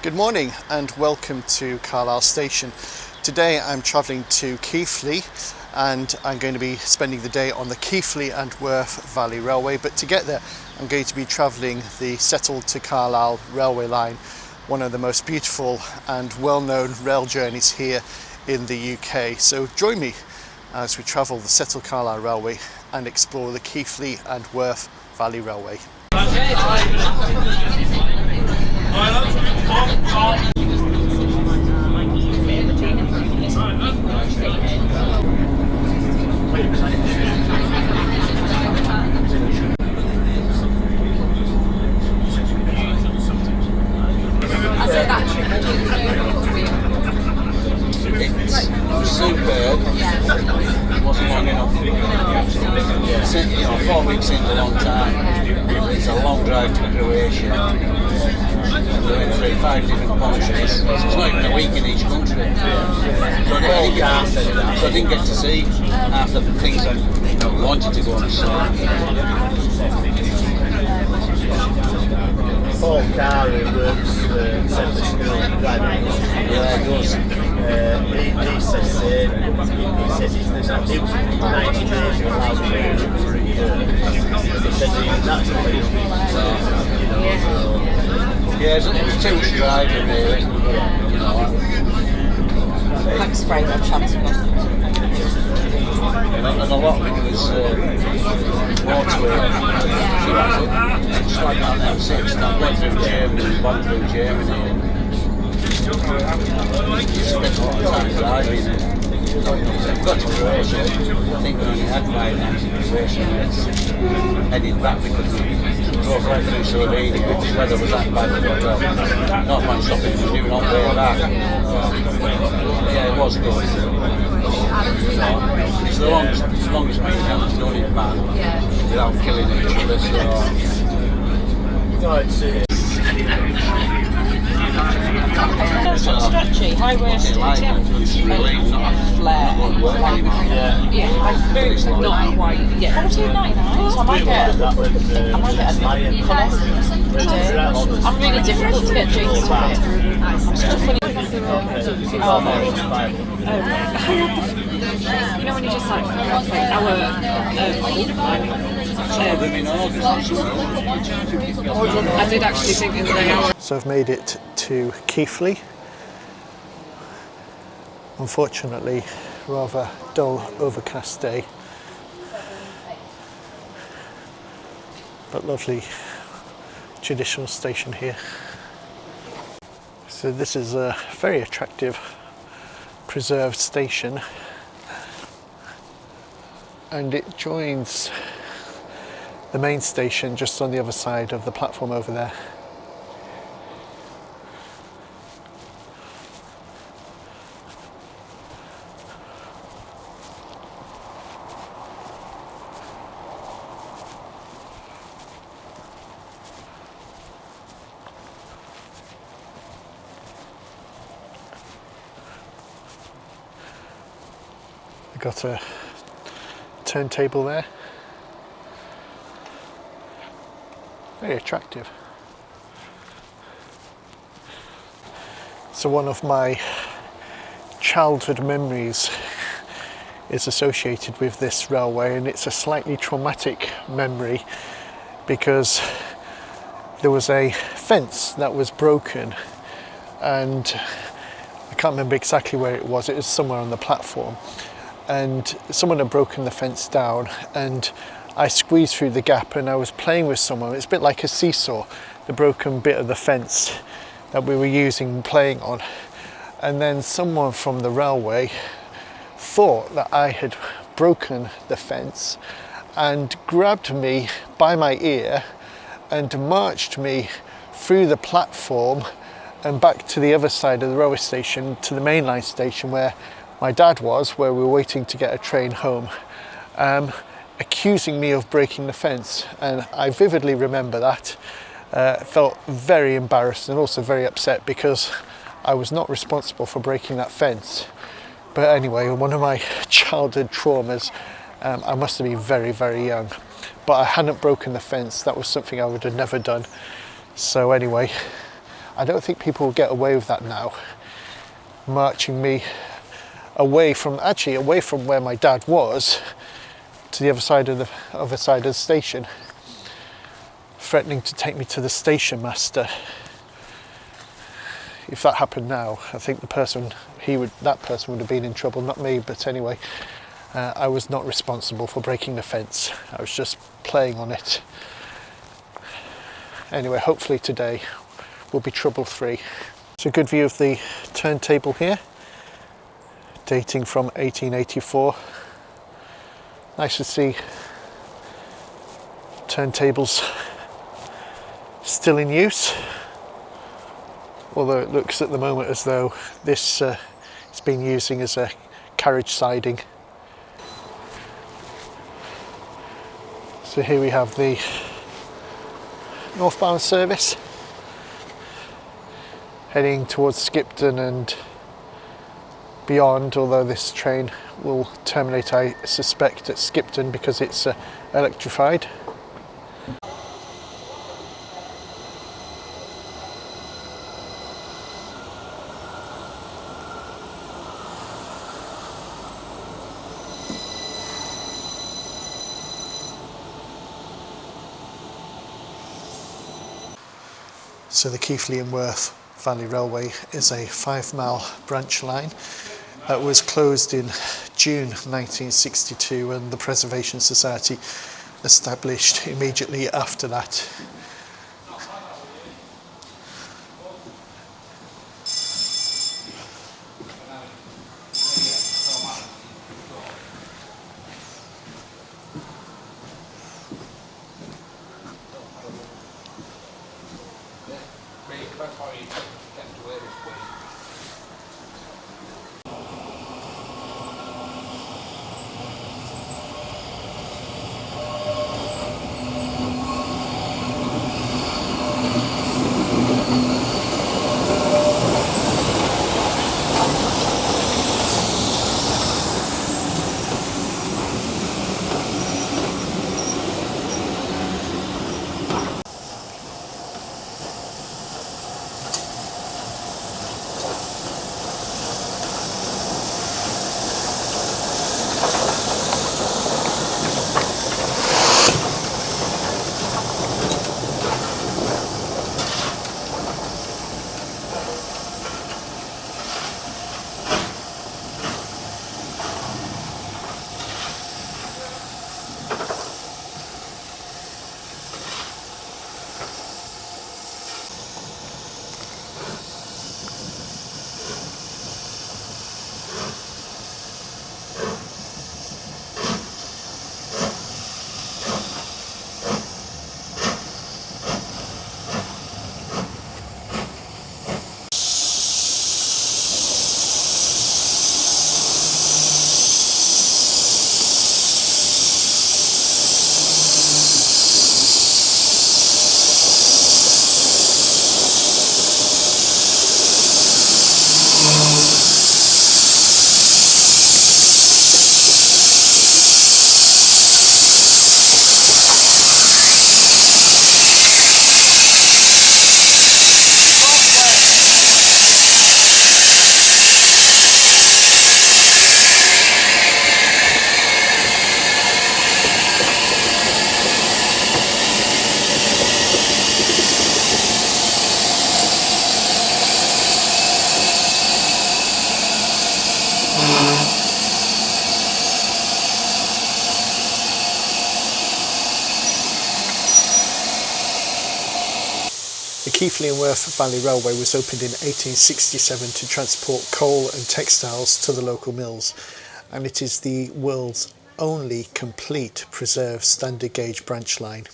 Good morning and welcome to Carlisle Station. Today I'm travelling to Keighley and I'm going to be spending the day on the Keighley and Worth Valley Railway, but to get there I'm going to be travelling the Settle to Carlisle railway line, one of the most beautiful and well-known rail journeys here in the UK. So join me as we travel the Settle Carlisle Railway and explore the Keighley and Worth Valley Railway. It's superb. It wasn't long enough. 4 weeks seems a long time. It's a long drive to Croatia. We went through 5 different countries. So it's not even a week in each country. So I didn't get to see half the things I wanted to go and see. Paul Carr, who works at the school driving. Yeah, it does. He says it's the new 90 days you're allowed to do for a year. He says that's a real Yeah, it's too much driving really. Thanks very much, Anthony. And a lot of it was motorway. Just like on M6, and I went through Germany, and spent a lot of time driving. I got to Croatia. I think we only had 5 nights in Croatia, and headed back because we drove right through Slovenia. The weather was that bad, not much stopping to do on the way back. Yeah, it was good. It's the longest we have done it back without killing each other. Sort of stretchy, high-waisted, relief, not a flare. My boots are not quite. Yeah, $14.99. So I might get a colour today. I'm really difficult to get jeans to fit. I'm such a funny. You know when you just like I did actually think in the day. So I've made it to Keighley. Unfortunately, rather dull, overcast day, but lovely traditional station here. So this is a very attractive preserved station, and it joins the main station just on the other side of the platform over there. Got a turntable there, very attractive. So one of my childhood memories is associated with this railway, and it's a slightly traumatic memory because there was a fence that was broken, and I can't remember exactly where it was somewhere on the platform. And someone had broken the fence down, and I squeezed through the gap, and I was playing with someone. It's a bit like a seesaw, the broken bit of the fence that we were using playing on. And then someone from the railway thought that I had broken the fence and grabbed me by my ear and marched me through the platform and back to the other side of the railway station, to the mainline station where my dad was, where we were waiting to get a train home, accusing me of breaking the fence. And I vividly remember that. Felt very embarrassed and also very upset because I was not responsible for breaking that fence. But anyway, one of my childhood traumas, I must have been very, very young. But I hadn't broken the fence. That was something I would have never done. So anyway, I don't think people will get away with that now, marching me away from where my dad was to the other side of the station, threatening to take me to the station master. If that happened now, I think that person would have been in trouble, not me. But anyway, I was not responsible for breaking the fence. I was just playing on it. Anyway, hopefully today will be trouble-free. It's a good view of the turntable here, dating from 1884. Nice to see turntables still in use, although it looks at the moment as though this is being used as a carriage siding. So here we have the northbound service heading towards Skipton and beyond, although this train will terminate, I suspect, at Skipton because it's electrified. So the Keighley Worth Valley Railway is a 5-mile branch line that was closed in June 1962, and the Preservation Society established immediately after that. The Keighley Worth Valley Railway was opened in 1867 to transport coal and textiles to the local mills, and it is the world's only complete preserved standard gauge branch line.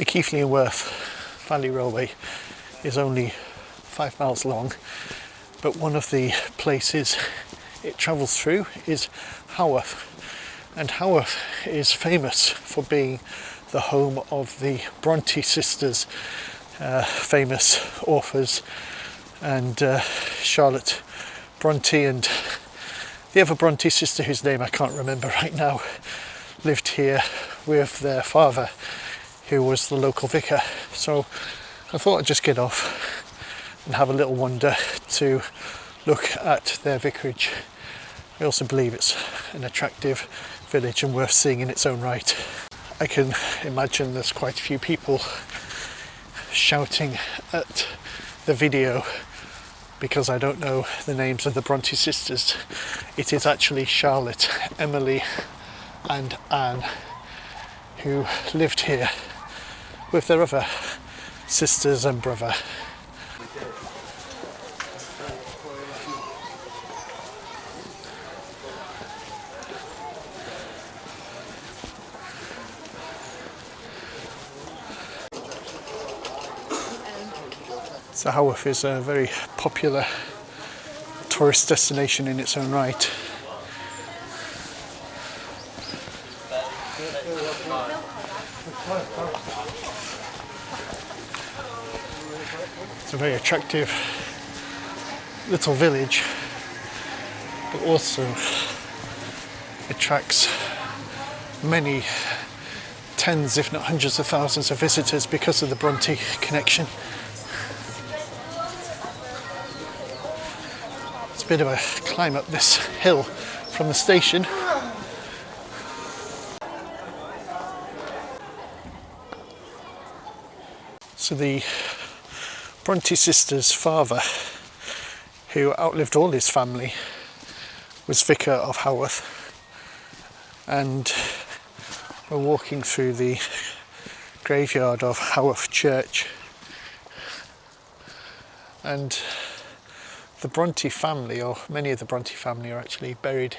Keighley Worth Valley Railway is only 5 miles long, but one of the places it travels through is Haworth, and Haworth is famous for being the home of the Bronte sisters, famous authors, and Charlotte Bronte and the other Bronte sister whose name I can't remember right now lived here with their father, who was the local vicar. So I thought I'd just get off and have a little wander to look at their vicarage. I also believe it's an attractive village and worth seeing in its own right. I can imagine there's quite a few people shouting at the video because I don't know the names of the Bronte sisters. It is actually Charlotte, Emily and Anne, who lived here with their other sisters and brother. So Haworth is a very popular tourist destination in its own right. It's a very attractive little village, but also attracts many tens, if not hundreds of thousands of visitors because of the Bronte connection. It's a bit of a climb up this hill from the station. So the Bronte sisters' father, who outlived all his family, was vicar of Haworth, and we're walking through the graveyard of Haworth Church, and the Bronte family, or many of the Bronte family, are actually buried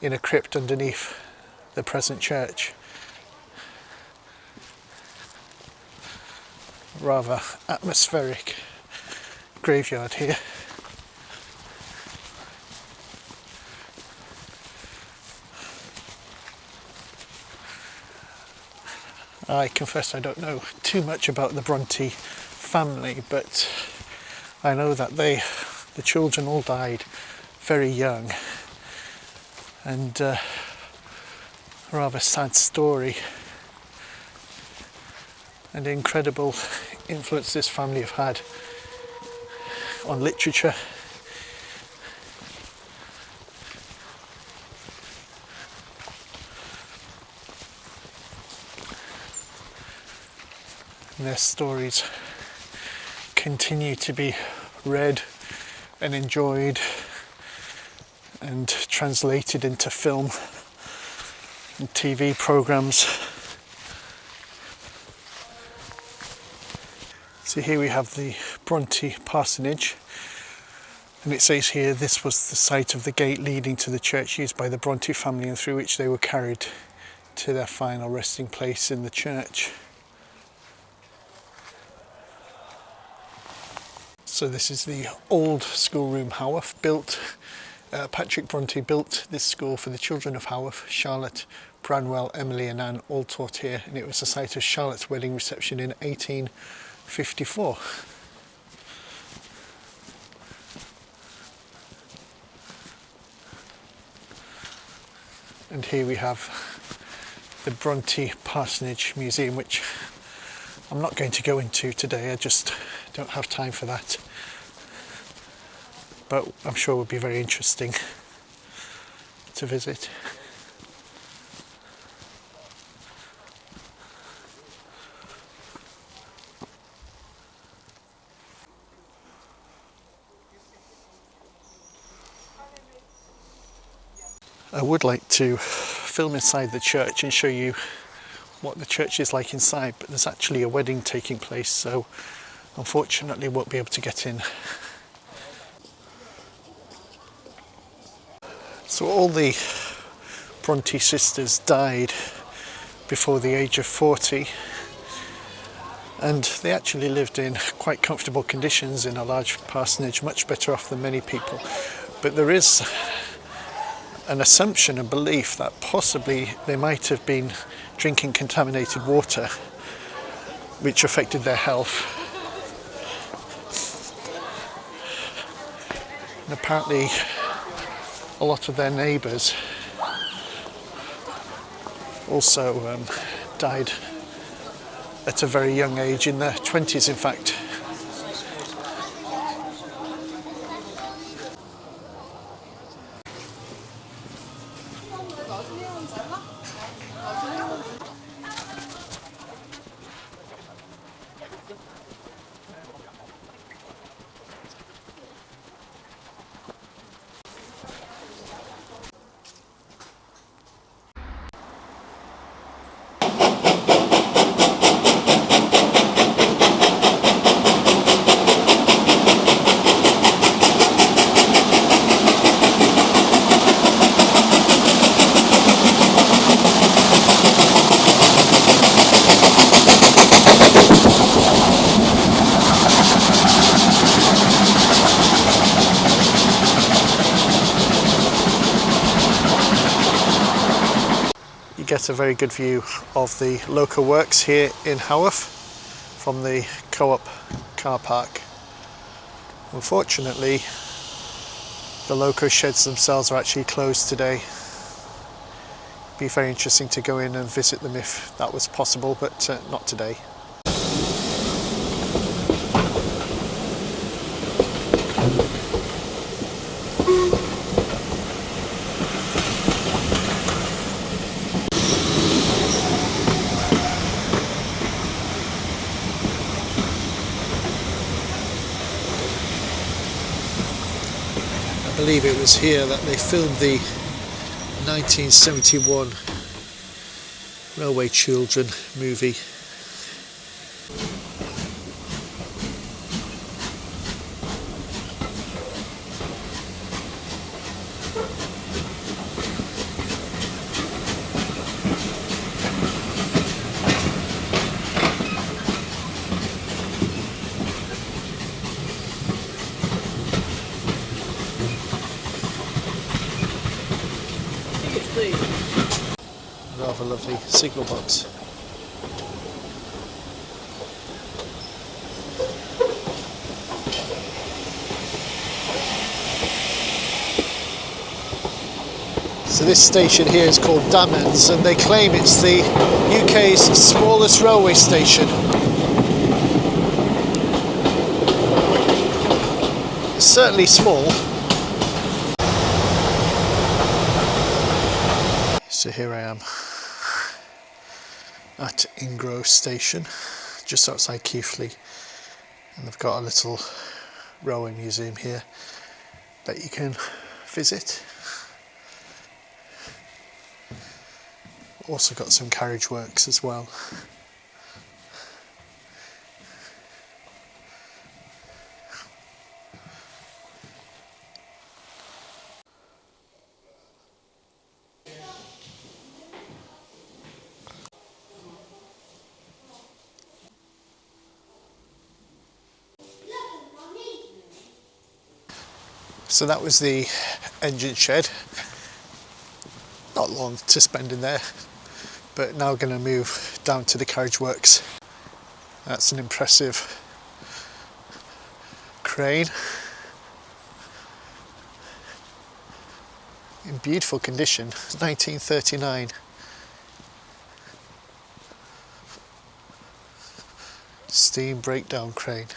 in a crypt underneath the present church. Rather atmospheric graveyard here. I confess I don't know too much about the Bronte family, but I know that the children all died very young, and a rather sad story, and incredible influence this family have had on literature. And their stories continue to be read and enjoyed and translated into film and TV programs. So here we have the Bronte parsonage, and it says here this was the site of the gate leading to the church used by the Bronte family and through which they were carried to their final resting place in the church. So this is the old schoolroom Haworth, built, Patrick Bronte built this school for the children of Haworth. Charlotte, Branwell, Emily and Anne all taught here, and it was the site of Charlotte's wedding reception in 1854. And here we have the Bronte Parsonage Museum, which I'm not going to go into today, I just don't have time for that. But I'm sure it would be very interesting to visit. I would like to film inside the church and show you what the church is like inside, but there's actually a wedding taking place, so unfortunately won't be able to get in. So all the Bronte sisters died before the age of 40, and they actually lived in quite comfortable conditions in a large parsonage, much better off than many people. But there is an assumption, a belief that possibly they might have been drinking contaminated water which affected their health. And apparently a lot of their neighbours also died at a very young age, in their 20s in fact. Get a very good view of the loco works here in Haworth from the co-op car park. Unfortunately, the loco sheds themselves are actually closed today. It'd be very interesting to go in and visit them if that was possible, but not today. I believe it was here that they filmed the 1971 Railway Children movie. Rather lovely signal box. So this station here is called Dammons, and they claim it's the UK's smallest railway station. It's certainly small. So here I am at Ingro station, just outside Keighley, and they've got a little railway museum here that you can visit. Also got some carriage works as well. So that was the engine shed. Not long to spend in there, but now going to move down to the carriage works. That's an impressive crane in beautiful condition, 1939. Steam breakdown crane.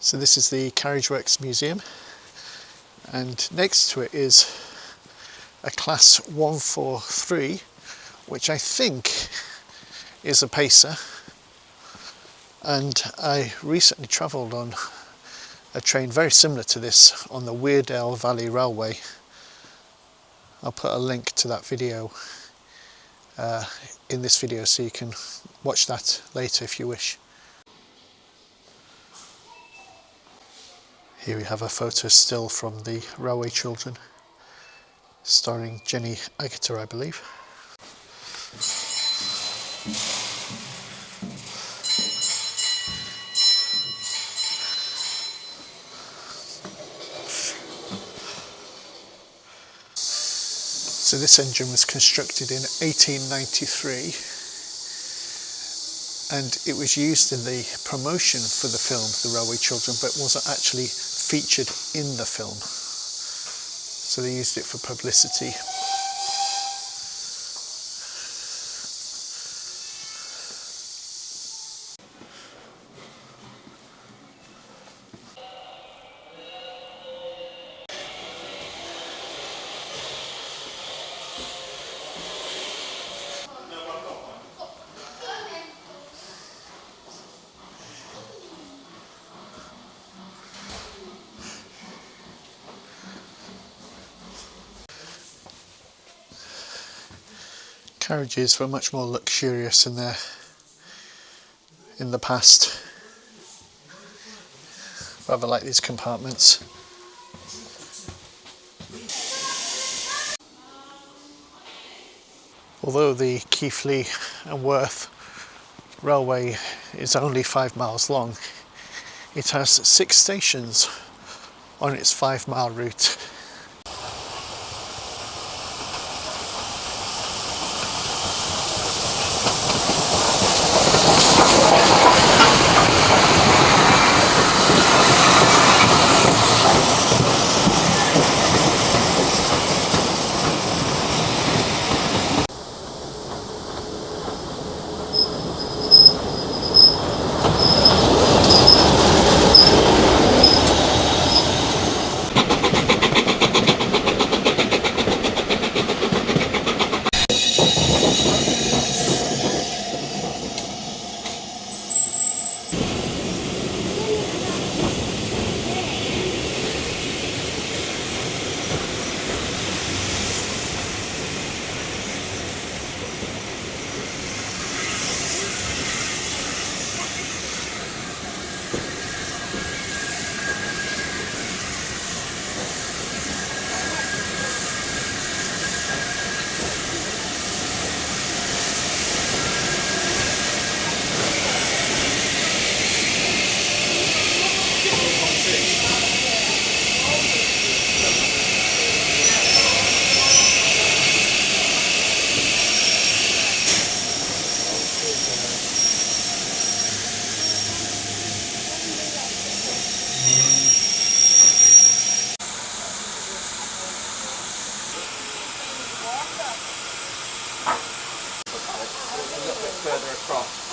So this is the Carriage Works Museum, and next to it is a class 143, which I think is a pacer, and I recently travelled on a train very similar to this on the Howarth Valley Railway. I'll put a link to that video in this video so you can watch that later if you wish. Here we have a photo still from the Railway Children, starring Jenny Agutter, I believe. So this engine was constructed in 1893, and it was used in the promotion for the film The Railway Children, but wasn't actually featured in the film. So they used it for publicity. Carriages were much more luxurious in the past. Rather like these compartments. Although the Keighley and Worth Railway is only 5 miles long, it has 6 stations on its 5-mile route. Further across.